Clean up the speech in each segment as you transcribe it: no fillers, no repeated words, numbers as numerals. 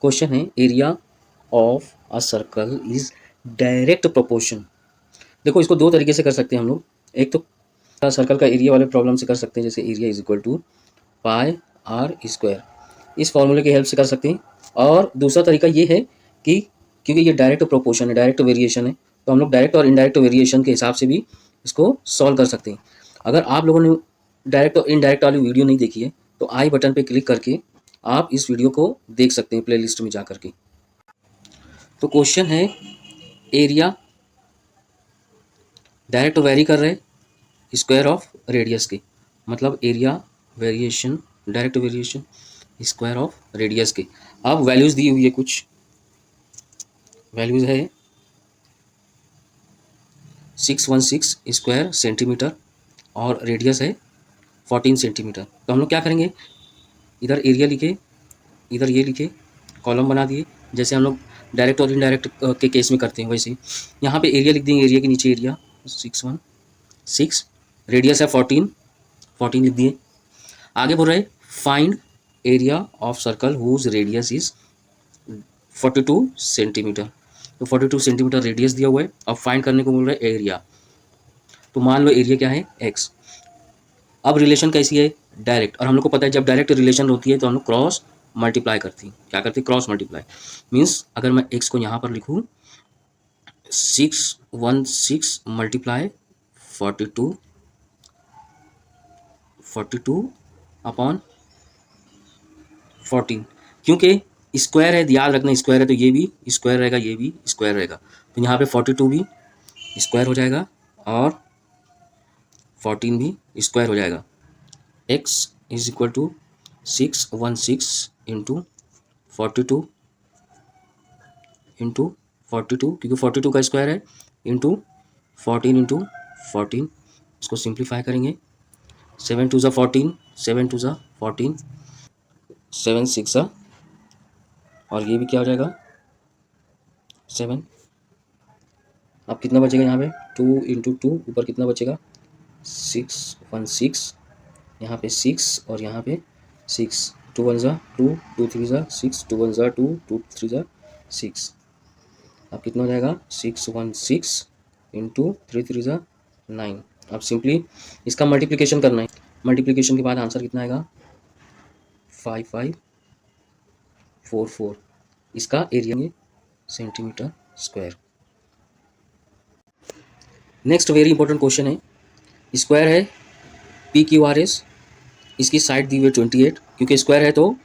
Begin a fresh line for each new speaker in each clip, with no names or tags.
Question है area of a circle is direct proportion. देखो इसको दो तरीके से कर सकते हैं हम लोग। एक तो सर्कल का एरिया वाले प्रॉब्लम से कर सकते हैं, जैसे area is equal to pi R square, इस फॉर्मूले की हेल्प से कर सकते हैं। और दूसरा तरीका ये है कि क्योंकि ये डायरेक्ट प्रोपोर्शन है, डायरेक्ट वेरिएशन है, तो हम लोग डायरेक्ट और इनडायरेक्ट वेरिएशन के हिसाब से भी इसको सॉल्व कर सकते हैं। अगर आप लोगों ने डायरेक्ट और इनडायरेक्ट वाली वीडियो नहीं देखी है तो आई बटन पे क्लिक करके आप इस वीडियो को देख सकते हैं प्लेलिस्ट में जा करके। तो क्वेश्चन है एरिया डायरेक्ट वेरी कर रहे हैं स्क्वायर ऑफ रेडियस के, मतलब area variation direct variation square of radius के। अब वैल्यूज दी हुई है, कुछ वैल्यूज है 616 स्क्वायर सेंटीमीटर और रेडियस है 14 सेंटीमीटर। तो हम लोग क्या करेंगे, इधर एरिया लिखे, इधर ये लिखे, कॉलम बना दिए, जैसे हम लोग डायरेक्ट और इनडायरेक्ट के केस में करते हैं वैसे ही यहाँ पे एरिया लिख देंगे। एरिया के नीचे एरिया 616, रेडियस है 14 लिख दिए। आगे बोल रहे find area of circle whose radius is 42 centimetre. तो 42 सेंटीमीटर रेडियस दिया हुआ है। अब फाइंड करने को बोल रहा है एरिया। तो मान लो एरिया क्या है x। अब रिलेशन कैसी है, डायरेक्ट, और हम लोग को पता है जब डायरेक्ट रिलेशन होती है तो हम लोग क्रॉस मल्टीप्लाई करती हैं। क्या करती है, क्रॉस मल्टीप्लाई। मीन्स अगर मैं x को यहाँ पर लिखूँ 616 मल्टीप्लाई 42 अपॉन 14, क्योंकि स्क्वायर है, याद रखना स्क्वायर है तो ये भी स्क्वायर रहेगा, ये भी स्क्वायर रहेगा, तो यहाँ पे 42 भी स्क्वायर हो जाएगा और 14 भी स्क्वायर हो जाएगा। x is equal to 616 into 42 क्योंकि 42 का स्क्वायर है, इंटू 14 इसको सिंप्लीफाई करेंगे। 7 2 ज़ा 14, 7 2 ज़ा 14, 7 6 ज़ा, और ये भी क्या हो जाएगा 7। अब कितना बचेगा यहाँ पे 2 इंटू 2, ऊपर कितना बचेगा 616, यहाँ पे 6 और यहाँ पे 6, 2 1 ज़ा 2, 2 3 ज़ा 6, 2 1 ज़ा 2, 2 3 ज़ा 6। अब कितना हो जाएगा 616 इंटू 3 3 ज़ा 9। अब सिंपली इसका मल्टीप्लिकेशन करना है। मल्टीप्लिकेशन के बाद आंसर कितना आएगा 5544। इसका एरिया में centimetre square. Next very important question है, स्क्वायर है PQRS, इसकी साइड दी हुई 28, क्योंकि स्क्वायर है तो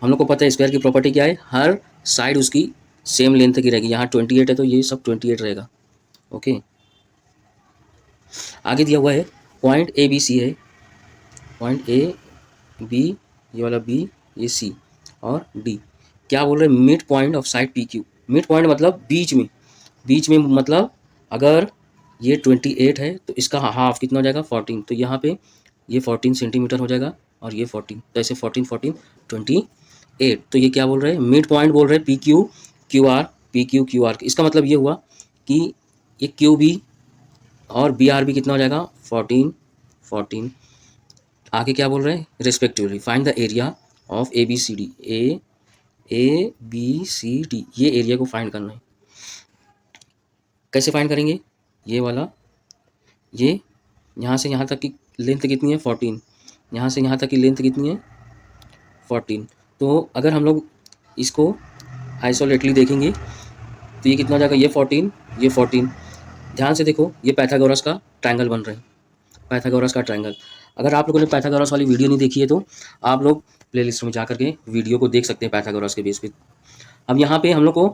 हम लोग को पता है स्क्वायर की प्रॉपर्टी क्या है, हर साइड उसकी सेम लेंथ की रहेगी। यहाँ 28 है तो ये सब 28 रहेगा। ओके, आगे दिया हुआ है पॉइंट ABC है, पॉइंट AB, ये वाला B, ये C और D। क्या बोल रहे हैं, mid point of side PQ। Mid point मतलब बीच में मतलब अगर ये 28 है तो इसका हाफ कितना हो जाएगा 14, तो यहाँ पे ये 14 सेंटीमीटर हो जाएगा और ये 14, तो ऐसे 14 14 28। तो ये क्या बोल रहे हैं, मिड पॉइंट बोल रहे हैं PQ QR। इसका मतलब ये हुआ कि ये QB और BRB कितना हो जाएगा 14 14। आगे क्या बोल रहे हैं, respectively find the area of ABCD। ABCD, ये एरिया को फाइंड करना है। कैसे फाइंड करेंगे, ये वाला, ये यहाँ से यहाँ तक की लेंथ कितनी है 14, यहाँ से यहाँ तक की लेंथ कितनी है 14। तो अगर हम लोग इसको आइसोलेटली देखेंगे तो ये कितना हो जाएगा, ये 14 ये 14। ध्यान से देखो, ये पाइथागोरस का ट्रायंगल बन रहा है, पाइथागोरस का ट्रायंगल। अगर आप लोगों ने पाइथागोरस वाली वीडियो नहीं देखी है तो आप लोग प्लेलिस्ट में जा करके वीडियो को देख सकते हैं पाइथागोरस के बेस पे। अब यहाँ पे हम लोग को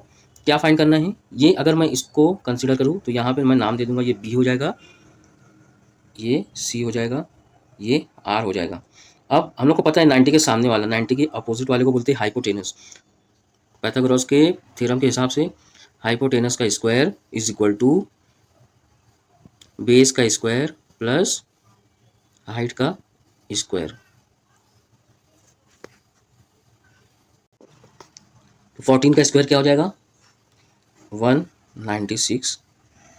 क्या फाइंड करना है, ये अगर मैं इसको कंसिडर करूँ तो यहाँ पे मैं नाम दे दूंगा, ये B हो जाएगा, ये C हो जाएगा, ये R हो जाएगा। अब हम लोग को पता है 90 के सामने वाला, 90 के अपोजिट वाले को बोलते हैं हाइपोटेनस। पाइथागोरस के थ्योरम के हिसाब से हाइपोटेनस का square is equal to base का स्क्वायर प्लस हाइट का स्क्वायर। तो 14 का स्क्वायर क्या हो जाएगा 196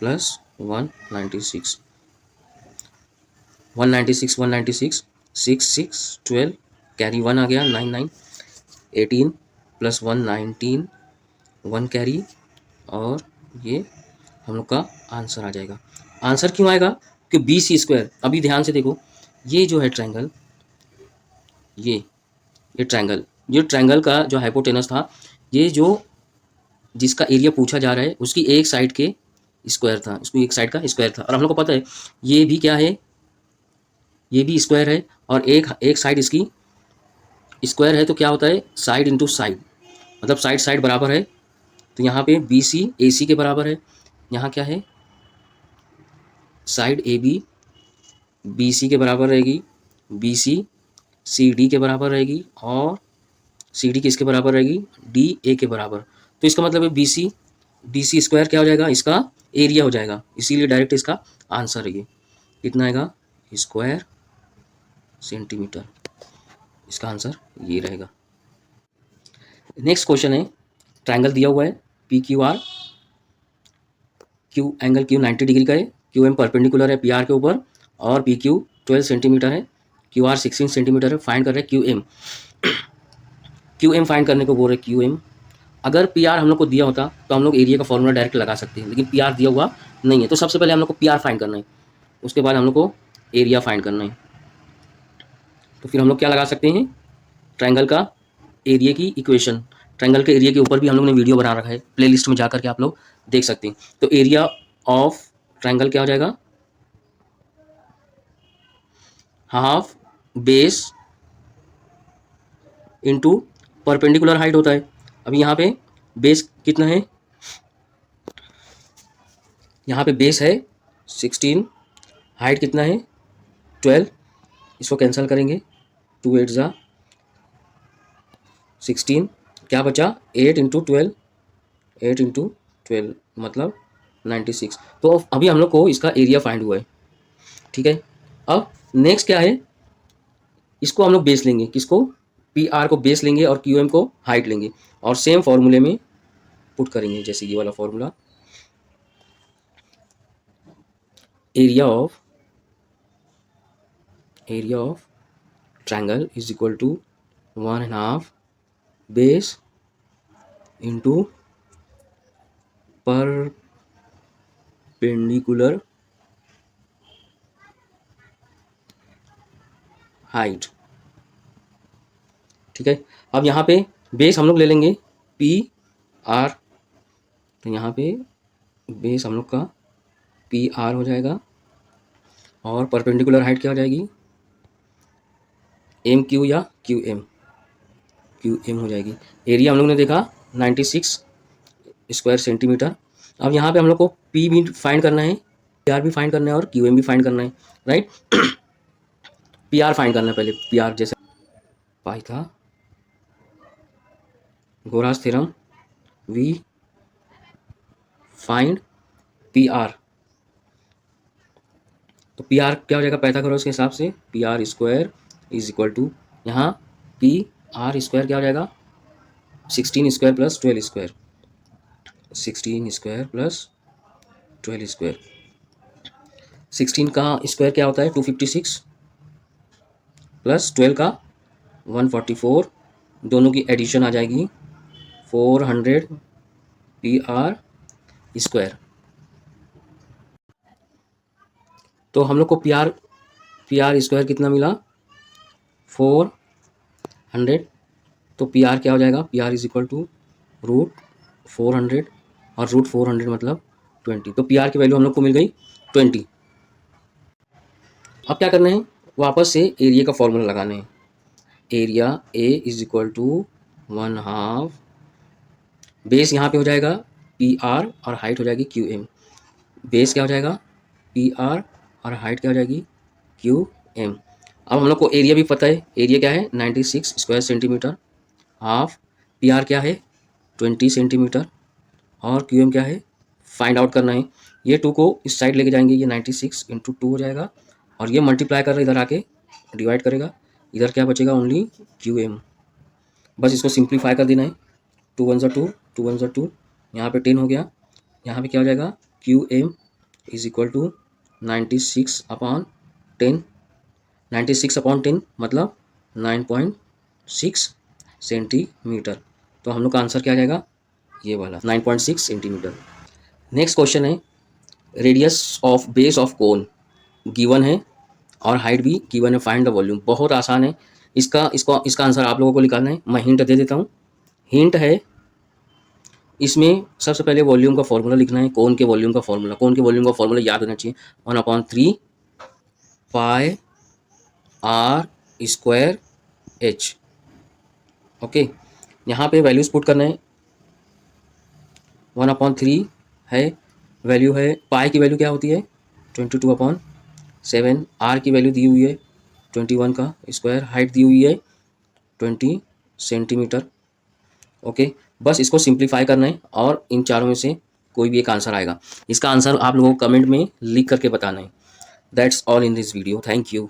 प्लस 196, 196 6 6 12, कैरी 1 आ गया 9 9 18 प्लस 119 1 कैरी, और ये हम लोग का आंसर आ जाएगा। आंसर क्यों आएगा? कि बी सी स्क्वायर, अभी ध्यान से देखो, ये जो है ट्रायंगल, ये ट्रायंगल, ये ट्रायंगल का जो हाइपोटेनस था, ये जो जिसका एरिया पूछा जा रहा है उसकी एक साइड के स्क्वायर था, उसकी एक साइड का स्क्वायर था। और हम लोग को पता है ये भी क्या है, ये भी स्क्वायर है, और एक एक साइड इसकी स्क्वायर है, तो क्या होता है साइड इंटू साइड, मतलब साइड साइड बराबर है। तो यहाँ पे बी सी ए सी के बराबर है, यहाँ क्या है side A B B C के बराबर रहेगी, बी सी डी के बराबर रहेगी, और सी डी किसके बराबर रहेगी, डी ए के बराबर। तो इसका मतलब है B C D C square क्या हो जाएगा, इसका एरिया हो जाएगा, इसीलिए डायरेक्ट इसका आंसर है ये कितना आएगा, स्क्वायर सेंटीमीटर। इसका आंसर ये रहेगा। नेक्स्ट क्वेश्चन है, ट्रायंगल दिया हुआ है P Q R, Q angle Q 90 degree का है, क्यू एम परपेंडिकुलर है पी आर के ऊपर, और पी क्यू 12 सेंटीमीटर है, क्यू आर 16 सेंटीमीटर है। फाइंड कर रहे हैं Q M. Q M find करने को बोल रहे क्यू एम। अगर पी आर हम लोग को दिया होता तो हम लोग एरिया का फॉर्मूला डायरेक्ट लगा सकते हैं, लेकिन पी आर दिया हुआ नहीं है, तो सबसे पहले हम लोग को पी आर फाइंड करना है, उसके बाद हम लोग को एरिया फाइंड करना है। तो फिर हम लोग क्या लगा सकते हैं, ट्रायंगल का एरिया की इक्वेशन। ट्रायंगल के एरिया के ऊपर भी हम लोग ने वीडियो बना रखा है, प्लेलिस्ट में जाकर के आप लोग देख सकते हैं। तो एरिया ऑफ ट्रायंगल क्या हो जाएगा, half base into perpendicular height होता है। अभी यहाँ पे बेस कितना है, यहाँ पे बेस है 16, हाइट कितना है 12, इसको कैंसिल करेंगे, 2 8 जा 16, क्या बचा 8 इंटू 12, 8 इंटू 12 मतलब 96। तो अभी हम लोग को इसका एरिया फाइंड हुआ है, ठीक है। अब नेक्स्ट क्या है, इसको हम लोग बेस लेंगे, किसको, पी आर को बेस लेंगे और क्यू एम को हाइट लेंगे, और सेम फॉर्मूले में पुट करेंगे, जैसे ये वाला formula, area of triangle is equal to 1/2 base into perpendicular height, ठीक है। अब यहाँ पे बेस हम लोग ले लेंगे पी आर, तो यहाँ पे बेस हम लोग का पी आर हो जाएगा, और परपेंडिकुलर हाइट क्या हो जाएगी, एम क्यू या क्यू एम हो जाएगी। एरिया हम लोग ने देखा 96 स्क्वायर सेंटीमीटर। अब यहाँ पे हम लोग को पी भी फाइंड करना है, पी आर भी फाइंड करना है, और क्यू एम भी फाइंड करना है, राइट। पी आर फाइंड करना है पहले, पी आर जैसे Pythagoras theorem, we find P R. तो पी आर क्या हो जाएगा पाइथागोरस के हिसाब से, P R square is equal to, यहाँ पी आर स्क्वायर क्या हो जाएगा 16 square plus 12 square, 16 square plus 12 square. 16 का स्क्वायर क्या होता है 256, प्लस 12 का 144, दोनों की एडिशन आ जाएगी 400 पी आर स्क्वायर। तो हम लोग को पी आर स्क्वायर कितना मिला 400। तो पी आर क्या हो जाएगा, P R is equal to √400, और √400 मतलब 20। तो पी आर की वैल्यू हम लोग को मिल गई 20। अब क्या करना है, वापस से एरिया का फॉर्मूला लगाना है। Area A is equal to 1/2 base यहाँ पे हो जाएगा पी आर, और हाइट हो जाएगी क्यू एम। बेस क्या हो जाएगा पी आर, और हाइट क्या हो जाएगी क्यू एम। अब हम लोग को एरिया भी पता है, एरिया क्या है 96 square centimetre, half P R क्या है 20 सेंटीमीटर, और क्यू एम क्या है फाइंड आउट करना है। ये 2 को इस साइड लेके जाएंगे, ये 96 इंटू 2 हो जाएगा, और ये मल्टीप्लाई कर रहा है इधर आके डिवाइड करेगा, इधर क्या बचेगा ओनली क्यू एम। बस इसको सिंप्लीफाई कर देना है, 2 1 2, 2 1 2, यहाँ पे 10 हो गया, यहाँ पे क्या हो जाएगा Q M is equal to 96/10, 96/10 मतलब 9.6 सेंटीमीटर। तो हम लोग का आंसर क्या आ जाएगा, ये वाला 9.6 सेंटीमीटर। नेक्स्ट क्वेश्चन है, radius of base of cone given है और हाइट भी गिवन है, फाइंड द वॉल्यूम। बहुत आसान है, इसका आंसर आप लोगों को निकालना है। मैं हिंट दे देता हूँ। हिंट है, इसमें सबसे पहले वॉल्यूम का फॉर्मूला लिखना है, कोन के वॉल्यूम का फॉर्मूला। कोन के वॉल्यूम का फॉर्मूला याद होना चाहिए, 1/3 पाई आर स्क्वायर एच। ओके, यहाँ पे वैल्यूज पुट करना है। 1/3 है, वैल्यू है, पाई की वैल्यू क्या होती है 22/7, आर की वैल्यू दी हुई है 21 का स्क्वायर, हाइट दी हुई है 20 सेंटीमीटर। ओके, बस इसको सिंप्लीफाई करना है और इन चारों में से कोई भी एक आंसर आएगा। इसका आंसर आप लोगों को कमेंट में लिख करके बताना है। That's all in this video, thank you.